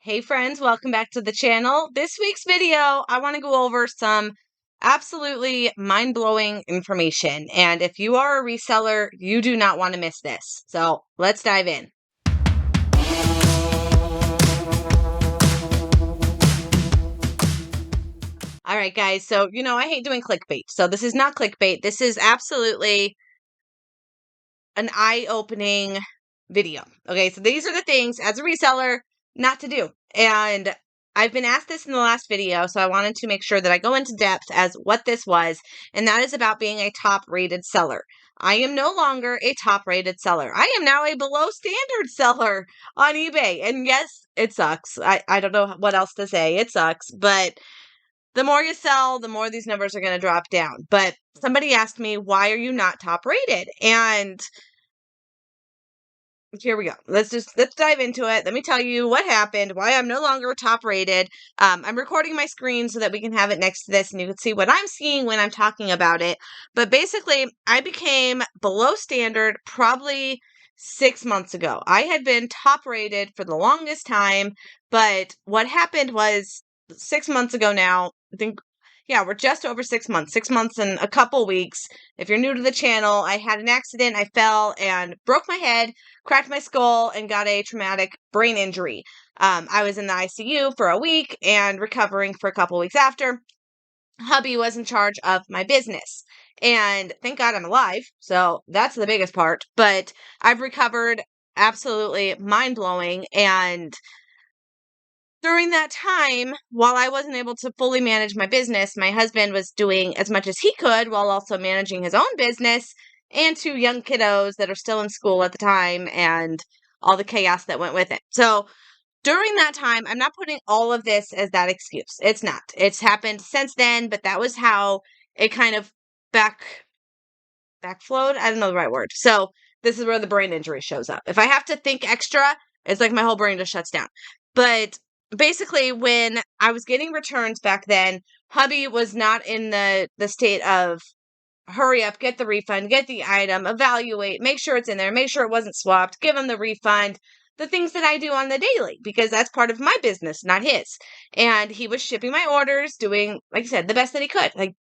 Hey friends, welcome back to the channel. This week's video, I want to go over some absolutely mind-blowing information. And if you are a reseller, you do not want to miss this. So let's dive in. All right, guys. So, I hate doing clickbait. So this is not clickbait. This is absolutely an eye-opening video. Okay, so these are the things as a reseller not to do. And I've been asked this in the last video, so I wanted to make sure that I go into depth as what this was, and that is about being a top-rated seller. I am no longer a top-rated seller. I am now a below-standard seller on eBay. And yes, it sucks. I don't know what else to say. It sucks, but the more you sell, the more these numbers are going to drop down. But somebody asked me, why are you not top-rated? And here we go. Let's dive into it. Let me tell you what happened, why I'm no longer top rated. I'm recording my screen so that we can have it next to this and you can see what I'm seeing when I'm talking about it. But basically, I became below standard probably 6 months ago. I had been top rated for the longest time, but what happened was 6 months ago now, I think, yeah, we're just over 6 months, 6 months and a couple weeks. If you're new to the channel, I had an accident. I fell and broke my head, cracked my skull, and got a traumatic brain injury. I was in the ICU for a week and recovering for a couple weeks after. Hubby was in charge of my business. And thank God I'm alive. So that's the biggest part. But I've recovered absolutely mind-blowing. And during that time, while I wasn't able to fully manage my business, my husband was doing as much as he could while also managing his own business and 2 young kiddos that are still in school at the time and all the chaos that went with it. So during that time, I'm not putting all of this as that excuse. It's not. It's happened since then, but that was how it kind of backflowed. I don't know the right word. So this is where the brain injury shows up. If I have to think extra, it's like my whole brain just shuts down. But basically, when I was getting returns back then, hubby was not in the state of hurry up, get the refund, get the item, evaluate, make sure it's in there, make sure it wasn't swapped, give him the refund, the things that I do on the daily, because that's part of my business, not his. And he was shipping my orders, doing, like I said, the best that he could. Like,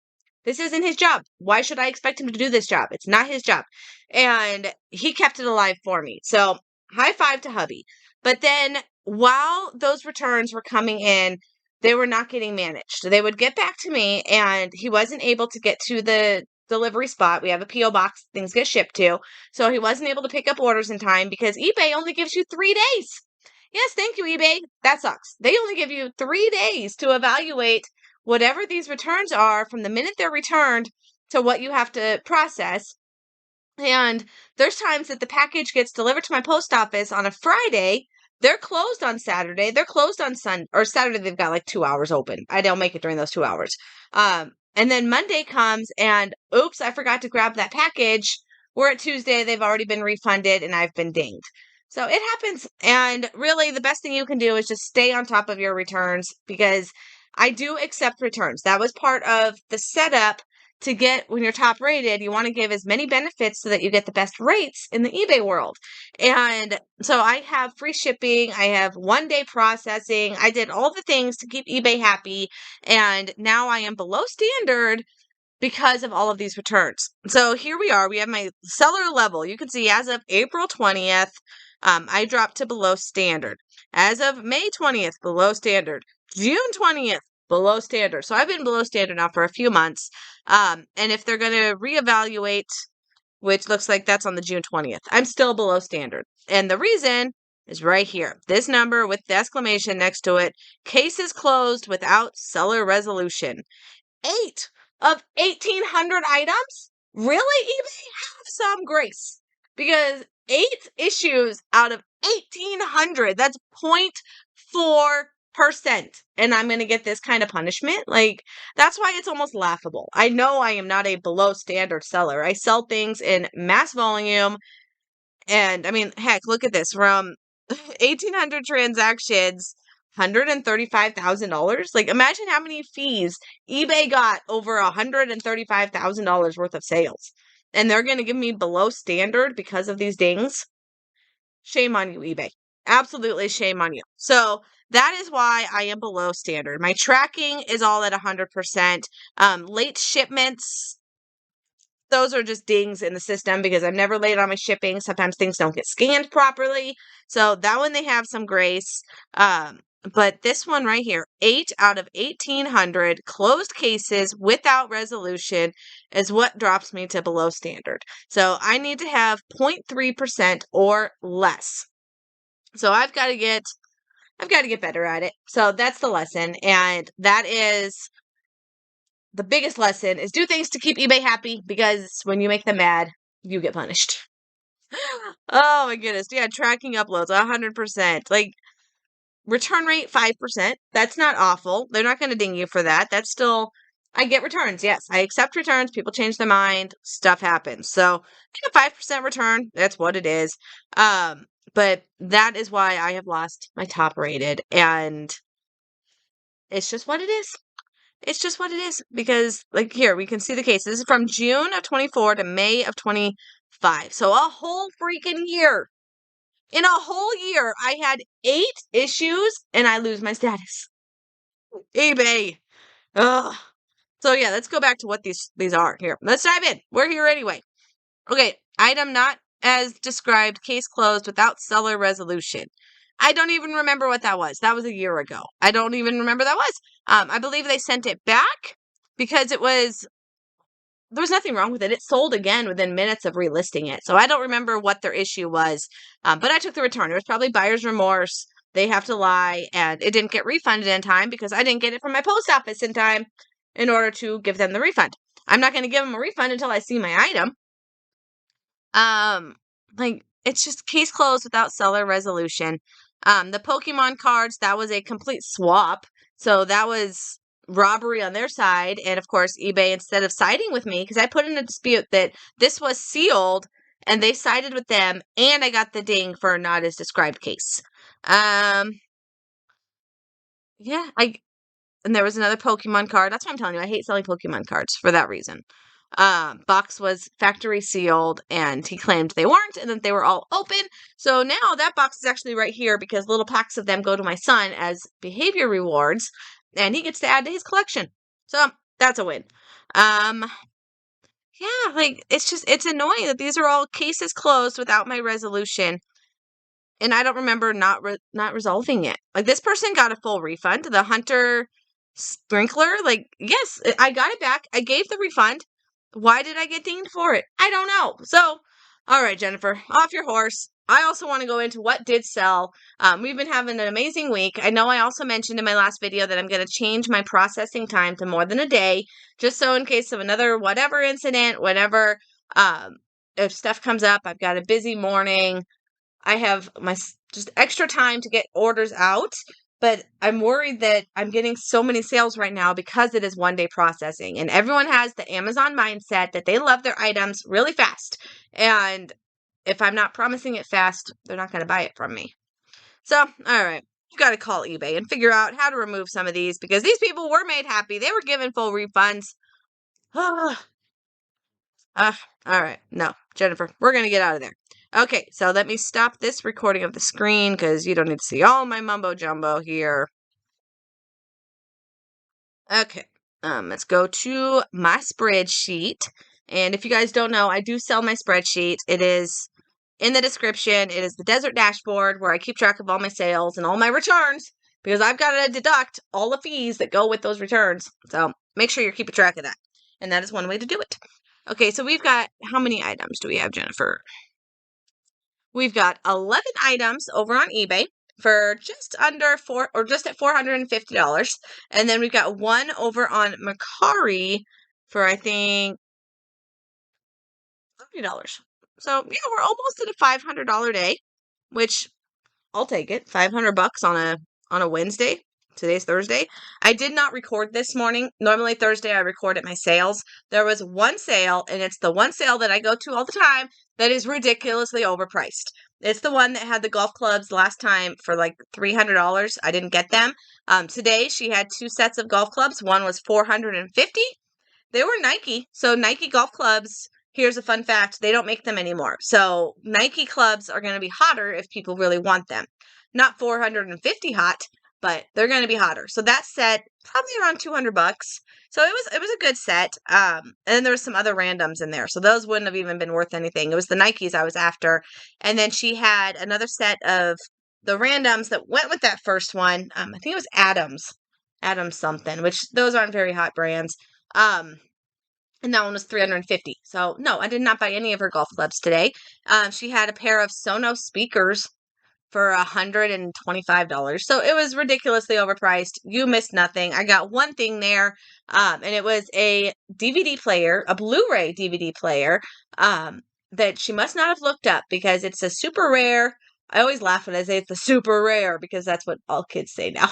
this isn't his job. Why should I expect him to do this job? It's not his job. And he kept it alive for me. So high five to hubby. But then while those returns were coming in, they were not getting managed. They would get back to me and he wasn't able to get to the delivery spot. We have a P.O. box things get shipped to. So he wasn't able to pick up orders in time because eBay only gives you 3 days. Yes, thank you, eBay. That sucks. They only give you 3 days to evaluate whatever these returns are from the minute they're returned to what you have to process. And there's times that the package gets delivered to my post office on a Friday. They're closed on Saturday. They're closed on Sunday or Saturday. They've got like 2 hours open. I don't make it during those 2 hours. And then Monday comes and oops, I forgot to grab that package. We're at Tuesday. They've already been refunded and I've been dinged. So it happens. And really the best thing you can do is just stay on top of your returns because I do accept returns. That was part of the setup to get when you're top rated. You want to give as many benefits so that you get the best rates in the eBay world. And so I have free shipping. I have 1-day processing. I did all the things to keep eBay happy. And now I am below standard because of all of these returns. So here we are. We have my seller level. You can see as of April 20th, I dropped to below standard. As of May 20th, below standard. June 20th, below standard. So I've been below standard now for a few months. And if they're going to reevaluate, which looks like that's on the June 20th, I'm still below standard. And the reason is right here. This number with the exclamation next to it, cases closed without seller resolution. 8 of 1,800 items? Really, eBay? Have some grace. Because 8 issues out of 1,800, that's 0.4%. And I'm going to get this kind of punishment? Like, that's why it's almost laughable. I know I am not a below standard seller. I sell things in mass volume. And I mean, heck, look at this. From 1,800 transactions, $135,000. Like, imagine how many fees eBay got over $135,000 worth of sales. And they're going to give me below standard because of these dings. Shame on you, eBay. absolutely shame on you. So that is why I am below standard. My tracking is all at 100%. Late shipments, those are just dings in the system because I'm never late on my shipping. Sometimes things don't get scanned properly. So that one they have some grace. But this one right here, 8 out of 1,800 closed cases without resolution is what drops me to below standard. So I need to have 0.3% or less. So I've got to get better at it. So that's the lesson. And that is the biggest lesson is do things to keep eBay happy because when you make them mad, you get punished. Oh my goodness. Yeah, tracking uploads 100%. Like return rate 5%. That's not awful. They're not going to ding you for that. That's still I get returns. Yes, I accept returns. People change their mind. Stuff happens. So, get a 5% return. That's what it is. But that is why I have lost my top rated and it's just what it is. It's just what it is because like here we can see the case. This is from June of 24 to May of 25. So a whole freaking year. In a whole year, I had 8 issues and I lose my status. eBay. Ugh. So yeah, let's go back to what these are here. Let's dive in. We're here anyway. Okay, item not as described, case closed without seller resolution. I don't even remember what that was. That was a year ago. I don't even remember that was. I believe they sent it back because there was nothing wrong with it. It sold again within minutes of relisting it. So I don't remember what their issue was. But I took the return. It was probably buyer's remorse. They have to lie. And it didn't get refunded in time because I didn't get it from my post office in time in order to give them the refund. I'm not going to give them a refund until I see my item. Like it's just case closed without seller resolution. The Pokemon cards, that was a complete swap. So that was robbery on their side. And of course, eBay, instead of siding with me, because I put in a dispute that this was sealed and they sided with them, and I got the ding for not as described case. Yeah, and there was another Pokemon card. That's what I'm telling you. I hate selling Pokemon cards for that reason. Box was factory sealed and he claimed they weren't and that they were all open. So now that box is actually right here because little packs of them go to my son as behavior rewards and he gets to add to his collection. So that's a win. Yeah, like it's annoying that these are all cases closed without my resolution. And I don't remember not resolving it. Like this person got a full refund. The Hunter Sprinkler, like yes, I got it back. I gave the refund. Why did I get dinged for it? I don't know. So, all right, Jennifer, off your horse. I also want to go into what did sell. We've been having an amazing week. I know I also mentioned in my last video that I'm going to change my processing time to more than a day, just so in case of another whatever incident, whatever, if stuff comes up, I've got a busy morning. I have my just extra time to get orders out, but I'm worried that I'm getting so many sales right now because it is 1-day processing. And everyone has the Amazon mindset that they love their items really fast. And if I'm not promising it fast, they're not going to buy it from me. So, all right. You got to call eBay and figure out how to remove some of these because these people were made happy. They were given full refunds. All right. No, Jennifer, we're going to get out of there. Okay, so let me stop this recording of the screen because you don't need to see all my mumbo jumbo here. Okay, let's go to my spreadsheet. And if you guys don't know, I do sell my spreadsheet. It is in the description. It is the Desert Dashboard where I keep track of all my sales and all my returns because I've got to deduct all the fees that go with those returns. So make sure you're keeping track of that. And that is one way to do it. Okay, so we've got, how many items do we have, Jennifer? We've got 11 items over on eBay for just under just at $450. And then we've got one over on Mercari for, I think, $30. So, yeah, we're almost at a $500 day, which I'll take it. $500 on a Wednesday. Today's Thursday. I did not record this morning. Normally Thursday I record at my sales. There was one sale, and it's the one sale that I go to all the time that is ridiculously overpriced. It's the one that had the golf clubs last time for like $300. I didn't get them. Today she had 2 sets of golf clubs. One was $450. They were Nike. So Nike golf clubs, here's a fun fact, they don't make them anymore. So Nike clubs are going to be hotter if people really want them. Not 450 hot, but they're going to be hotter. So that set probably around $200. So it was a good set. And then there was some other randoms in there. So those wouldn't have even been worth anything. It was the Nikes I was after. And then she had another set of the randoms that went with that first one. I think it was Adams something, which those aren't very hot brands. And that one was $350. So no, I did not buy any of her golf clubs today. She had a pair of Sonos speakers for $125. So it was ridiculously overpriced. You missed nothing. I got one thing there, and it was a DVD player, a Blu-ray DVD player, that she must not have looked up because it's a super rare. I always laugh when I say it's a super rare because that's what all kids say now.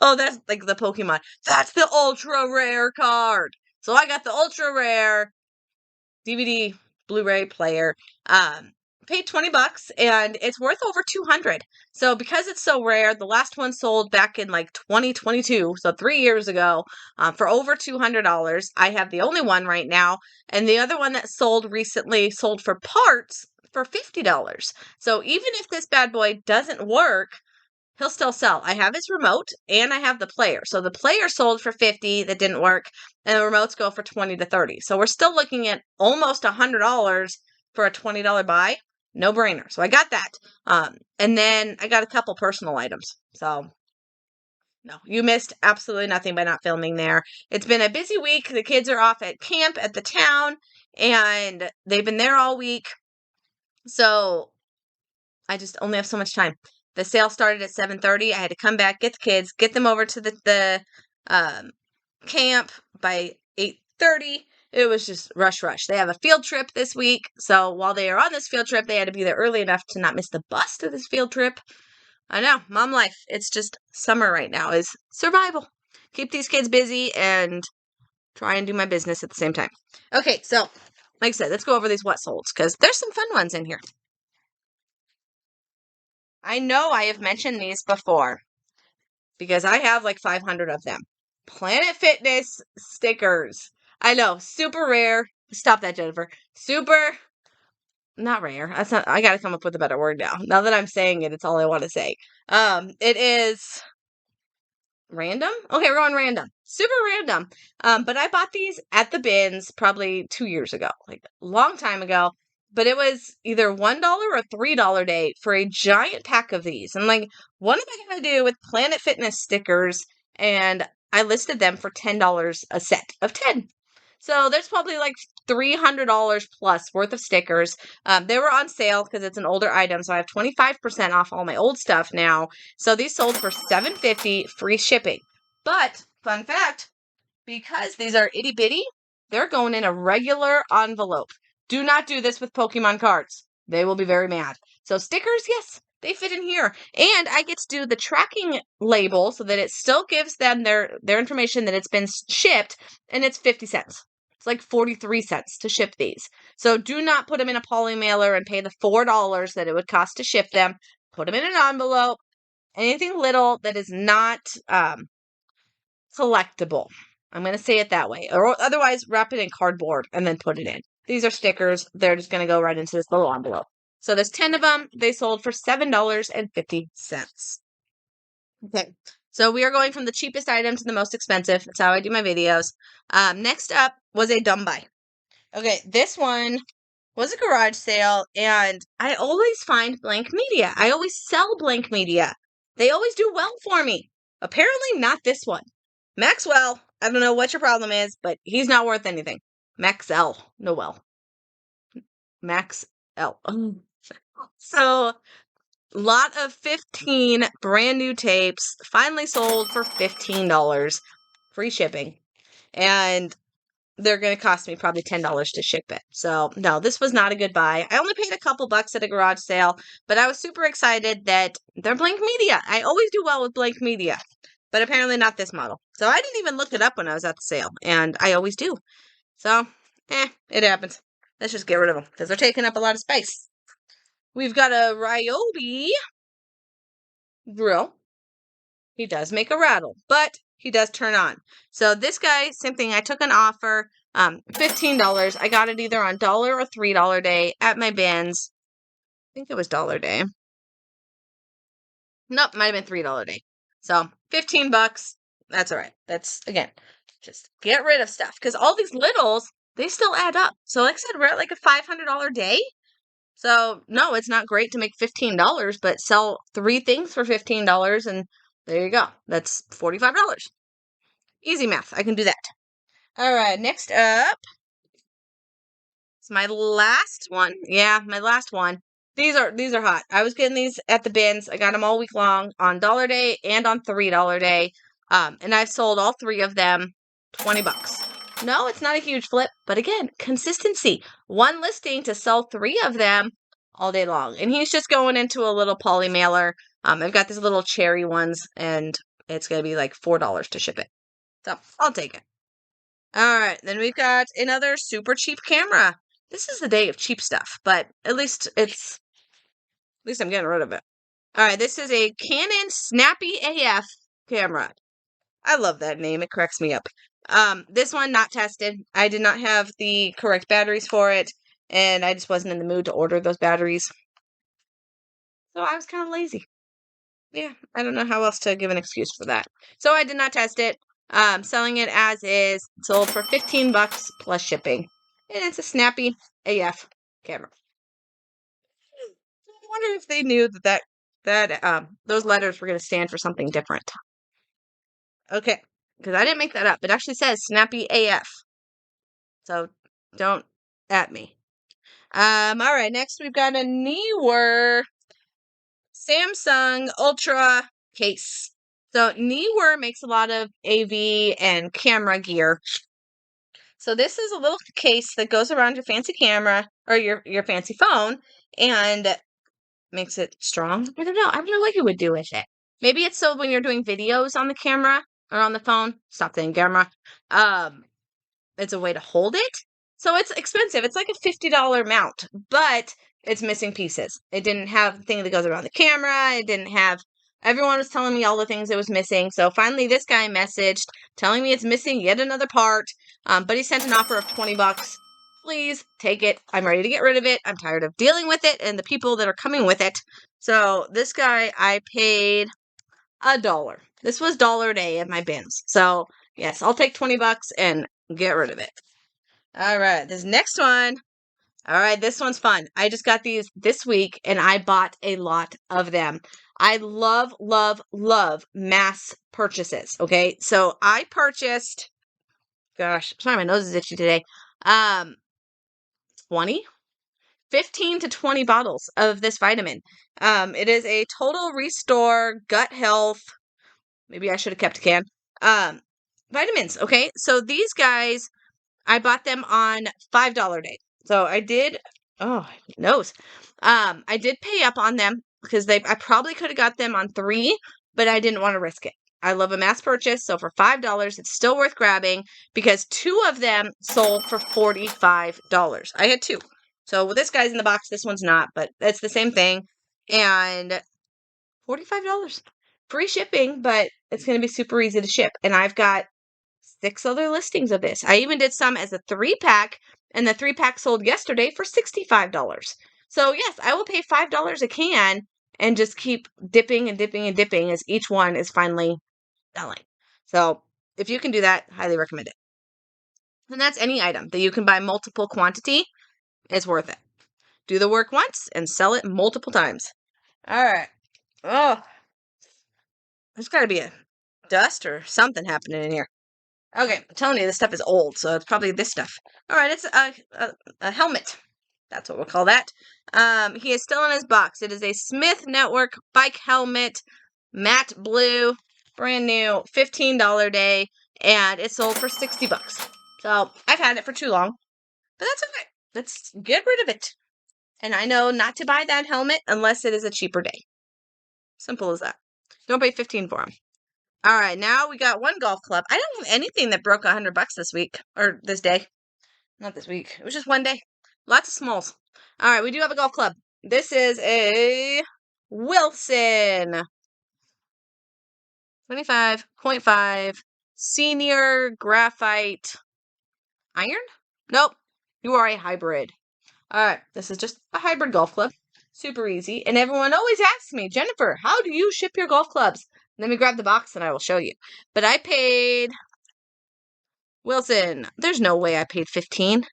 Oh, that's like the Pokemon. That's the ultra rare card. So I got the ultra rare DVD Blu-ray player. Paid $20 and it's worth over $200. So because it's so rare, the last one sold back in like 2022, so 3 years ago, for over $200. I have the only one right now, and the other one that sold recently sold for parts for $50. So even if this bad boy doesn't work, he'll still sell. I have his remote and I have the player. So the player sold for $50 that didn't work, and the remotes go for $20 to $30. So we're still looking at almost $100 for a $20 buy. No brainer. So I got that. And then I got a couple personal items. So no, you missed absolutely nothing by not filming there. It's been a busy week. The kids are off at camp at the town and they've been there all week. So I just only have so much time. The sale started at 7:30. I had to come back, get the kids, get them over to the camp by 8:30. It was just rush. They have a field trip this week. So while they are on this field trip, they had to be there early enough to not miss the bus to this field trip. I know, mom life. It's just summer right now is survival. Keep these kids busy and try and do my business at the same time. Okay, so like I said, let's go over these what solds because there's some fun ones in here. I know I have mentioned these before because I have like 500 of them. Planet Fitness stickers. I know, super rare. Stop that, Jennifer. Super, not rare. That's not. I gotta come up with a better word now. Now that I'm saying it, it's all I want to say. It is random. Okay, we're on random. Super random. But I bought these at the bins probably 2 years ago, like a long time ago. But it was either $1 or $3 day for a giant pack of these. And like, what am I gonna do with Planet Fitness stickers? And I listed them for $10 a set of 10. So there's probably like $300 plus worth of stickers. They were on sale because it's an older item, so I have 25% off all my old stuff now. So these sold for $7.50 free shipping. But fun fact, because these are itty bitty, they're going in a regular envelope. Do not do this with Pokemon cards. They will be very mad. So stickers, yes, they fit in here. And I get to do the tracking label so that it still gives them their information that it's been shipped, and it's 50 cents. It's like 43 cents to ship these. So do not put them in a poly mailer and pay the $4 that it would cost to ship them. Put them in an envelope. Anything little that is not collectible. I'm going to say it that way. Or otherwise, wrap it in cardboard and then put it in. These are stickers. They're just going to go right into this little envelope. So there's 10 of them. They sold for $7.50. Okay. So we are going from the cheapest item to the most expensive. That's how I do my videos. Next up was a dumb buy. Okay, this one was a garage sale, and I always find blank media. I always sell blank media. They always do well for me. Apparently not this one. Maxwell, I don't know what your problem is, but he's not worth anything. Maxell, Noel. Max L. So, lot of 15 brand new tapes finally sold for $15, free shipping. And they're going to cost me probably $10 to ship it. So, no, this was not a good buy. I only paid a couple bucks at a garage sale, but I was super excited that they're blank media. I always do well with blank media, but apparently not this model. So, I didn't even look it up when I was at the sale, and I always do. So, it happens. Let's just get rid of them because they're taking up a lot of space. We've got a Ryobi grill. He does make a rattle, but he does turn on. So this guy, same thing. I took an offer, $15. I got it either on $1 or $3 day at my bins. I think it was $1 day. Nope, might have been $3 day. So $15. That's all right. That's again, just get rid of stuff because all these littles they still add up. So like I said, we're at like a $500 day. So no, it's not great to make $15, but sell 3 things for $15, and there you go. That's $45. Easy math. I can do that. All right, next up. It's my last one. Yeah, my last one. These are hot. I was getting these at the bins. I got them all week long on dollar day and on $3 day. And I've sold all 3 of them $20. No, it's not a huge flip, but again, consistency. One listing to sell 3 of them all day long. And he's just going into a little poly mailer. I've got these little cherry ones, and it's gonna be like $4 to ship it. So I'll take it. All right, then we've got another super cheap camera. This is the day of cheap stuff, but at least I'm getting rid of it. All right, this is a Canon Snappy AF camera. I love that name. It cracks me up. This one not tested. I did not have the correct batteries for it, and I just wasn't in the mood to order those batteries. So I was kind of lazy. Yeah, I don't know how else to give an excuse for that. So I did not test it. Selling it as is, sold for $15 plus shipping. And it's a Snappy AF camera. I wonder if they knew that those letters were going to stand for something different. Okay, because I didn't make that up. It actually says Snappy AF. So don't at me. All right, next we've got a newer Samsung Ultra case. So Neewer makes a lot of AV and camera gear. So this is a little case that goes around your fancy camera or your fancy phone and makes it strong. I don't know what you would do with it. Maybe it's so when you're doing videos on the camera or on the phone. Stop saying camera. It's a way to hold it. So it's expensive. It's like a $50 mount, but it's missing pieces. It didn't have the thing that goes around the camera. It didn't have. Everyone was telling me all the things it was missing. So finally, this guy messaged telling me it's missing yet another part. But he sent an offer of $20. Please take it. I'm ready to get rid of it. I'm tired of dealing with it and the people that are coming with it. So this guy, I paid $1. This was dollar a day at my bins. So yes, I'll take $20 and get rid of it. All right, this next one. All right, this one's fun. I just got these this week and I bought a lot of them. I love, love, love mass purchases. Okay, so I purchased, gosh, sorry, my nose is itchy today. 15 to 20 bottles of this vitamin. It is a Total Restore Gut Health. Maybe I should have kept a can. Vitamins. Okay, so these guys, I bought them on $5 day. So I did. Oh, nose. I did pay up on them because I probably could have got them on 3, but I didn't want to risk it. I love a mass purchase, so for $5, it's still worth grabbing because 2 of them sold for $45. I had 2. So this guy's in the box, this one's not, but it's the same thing. And $45. Free shipping, but it's going to be super easy to ship. And I've got 6 other listings of this. I even did some as a 3-pack, and the 3-pack sold yesterday for $65. So yes, I will pay $5 a can and just keep dipping and dipping and dipping as each one is finally selling. So if you can do that, highly recommend it. And that's any item that you can buy multiple quantity. It's worth it. Do the work once and sell it multiple times. All right. Oh, there's got to be a dust or something happening in here. Okay, I'm telling you, this stuff is old, so it's probably this stuff. All right, it's a helmet. That's what we'll call that. He is still in his box. It is a Smith Network bike helmet, matte blue, brand new, $15 day, and it sold for $60. So I've had it for too long, but that's okay. Let's get rid of it. And I know not to buy that helmet unless it is a cheaper day. Simple as that. Don't pay $15 for them. All right, now we got one golf club. I don't have anything that broke $100 this week or this day. Not this week. It was just one day. Lots of smalls. All right, we do have a golf club. This is a Wilson 25.5 senior graphite iron. Nope, you are a hybrid. All right, this is just a hybrid golf club. Super easy. And everyone always asks me, Jennifer, how do you ship your golf clubs? Let me grab the box and I will show you. But I paid, Wilson, there's no way I paid 15.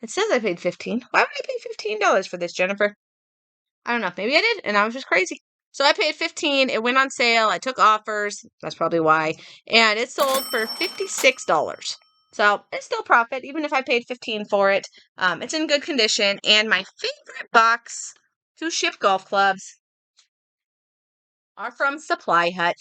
It says I paid 15. Why would I pay $15 for this, Jennifer? I don't know. Maybe I did, and I was just crazy. So I paid 15. It went on sale. I took offers. That's probably why. And it sold for $56. So it's still profit, even if I paid 15 for it. It's in good condition. And my favorite box to ship golf clubs are from Supply Hut.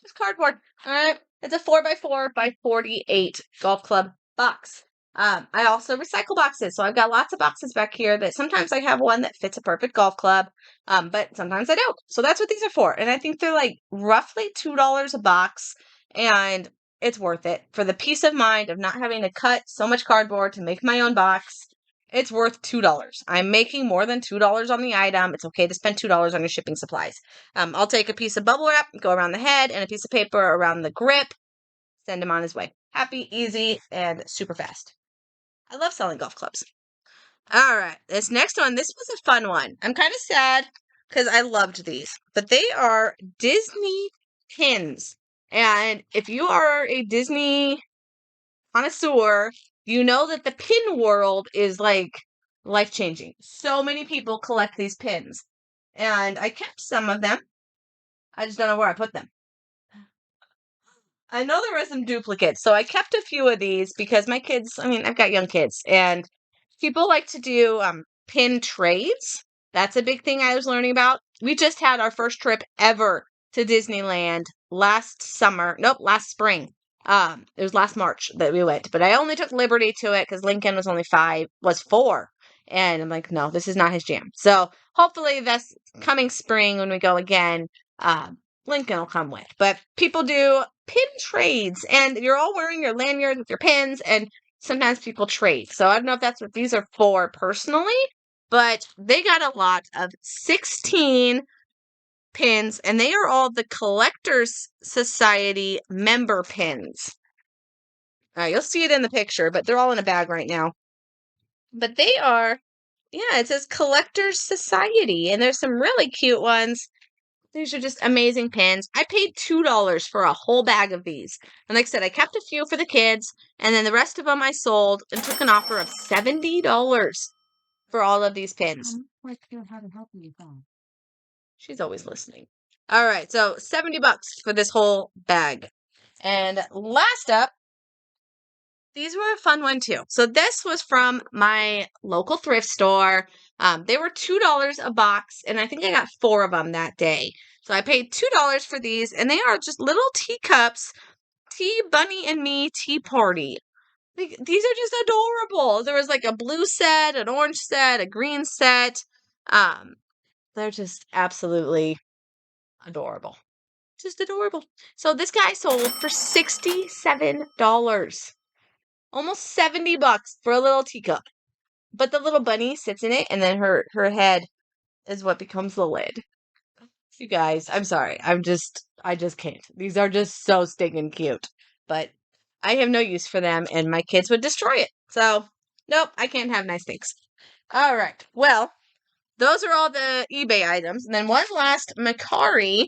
Just cardboard. All right. It's a 4x4 by 48 golf club box. I also recycle boxes. So I've got lots of boxes back here that sometimes I have one that fits a perfect golf club, but sometimes I don't. So that's what these are for. And I think they're like roughly $2 a box. And it's worth it for the peace of mind of not having to cut so much cardboard to make my own box. It's worth $2. I'm making more than $2 on the item. It's okay to spend $2 on your shipping supplies. I'll take a piece of bubble wrap, go around the head, and a piece of paper around the grip. Send him on his way. Happy, easy, and super fast. I love selling golf clubs. All right, this next one, this was a fun one. I'm kind of sad because I loved these, but they are Disney pins. And if you are a Disney connoisseur, you know that the pin world is like life-changing. So many people collect these pins. And I kept some of them. I just don't know where I put them. I know there were some duplicates, so I kept a few of these because my kids, I've got young kids, and people like to do pin trades. That's a big thing I was learning about. We just had our first trip ever to Disneyland last spring. It was last March that we went, but I only took Liberty to it because Lincoln was 4. And I'm like, no, this is not his jam. So hopefully this coming spring when we go again, Lincoln will come with. But people do pin trades, and you're all wearing your lanyards with your pins, and sometimes people trade. So I don't know if that's what these are for personally, but they got a lot of 16 pins, and they are all the Collectors Society member pins. You'll see it in the picture, but they're all in a bag right now. But they are, it says Collectors Society, and there's some really cute ones. These are just amazing pins. I paid $2 for a whole bag of these. And like I said, I kept a few for the kids, and then the rest of them I sold and took an offer of $70 for all of these pins. I'm quite sure how to help you, though. She's always listening. All right, so $70 for this whole bag. And last up, these were a fun one too. So this was from my local thrift store. They were $2 a box, and I think I got 4 of them that day. So I paid $2 for these, and they are just little teacups. Tea Bunny and Me Tea Party. Like, these are just adorable. There was like a blue set, an orange set, a green set. They're just absolutely adorable. Just adorable. So this guy sold for $67. Almost $70 for a little teacup. But the little bunny sits in it, and then her head is what becomes the lid. You guys, I'm sorry. I just can't. These are just so stinking cute. But I have no use for them, and my kids would destroy it. So, nope, I can't have nice things. All right. Well, those are all the eBay items. And then one last Macari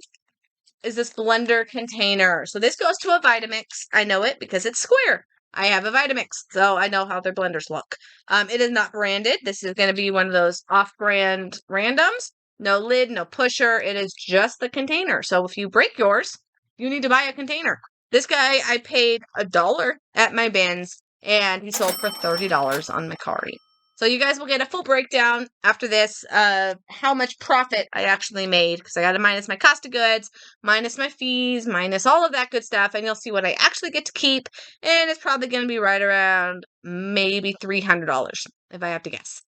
is this blender container. So this goes to a Vitamix. I know it because it's square. I have a Vitamix, so I know how their blenders look. It is not branded. This is going to be one of those off-brand randoms. No lid, no pusher. It is just the container. So if you break yours, you need to buy a container. This guy, I paid $1 at my bins, and he sold for $30 on Macari. So you guys will get a full breakdown after this of how much profit I actually made, because I got to minus my cost of goods, minus my fees, minus all of that good stuff, and you'll see what I actually get to keep, and it's probably going to be right around maybe $300 if I have to guess.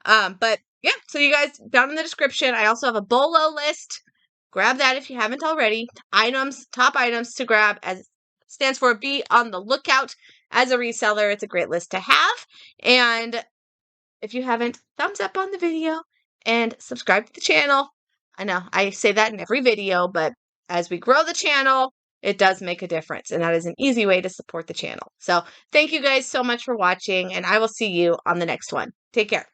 But yeah, so you guys, down in the description, I also have a BOLO list. Grab that if you haven't already. Top items to grab, as stands for be on the lookout as a reseller. It's a great list to have. And if you haven't, thumbs up on the video and subscribe to the channel. I know I say that in every video, but as we grow the channel, it does make a difference. And that is an easy way to support the channel. So thank you guys so much for watching, and I will see you on the next one. Take care.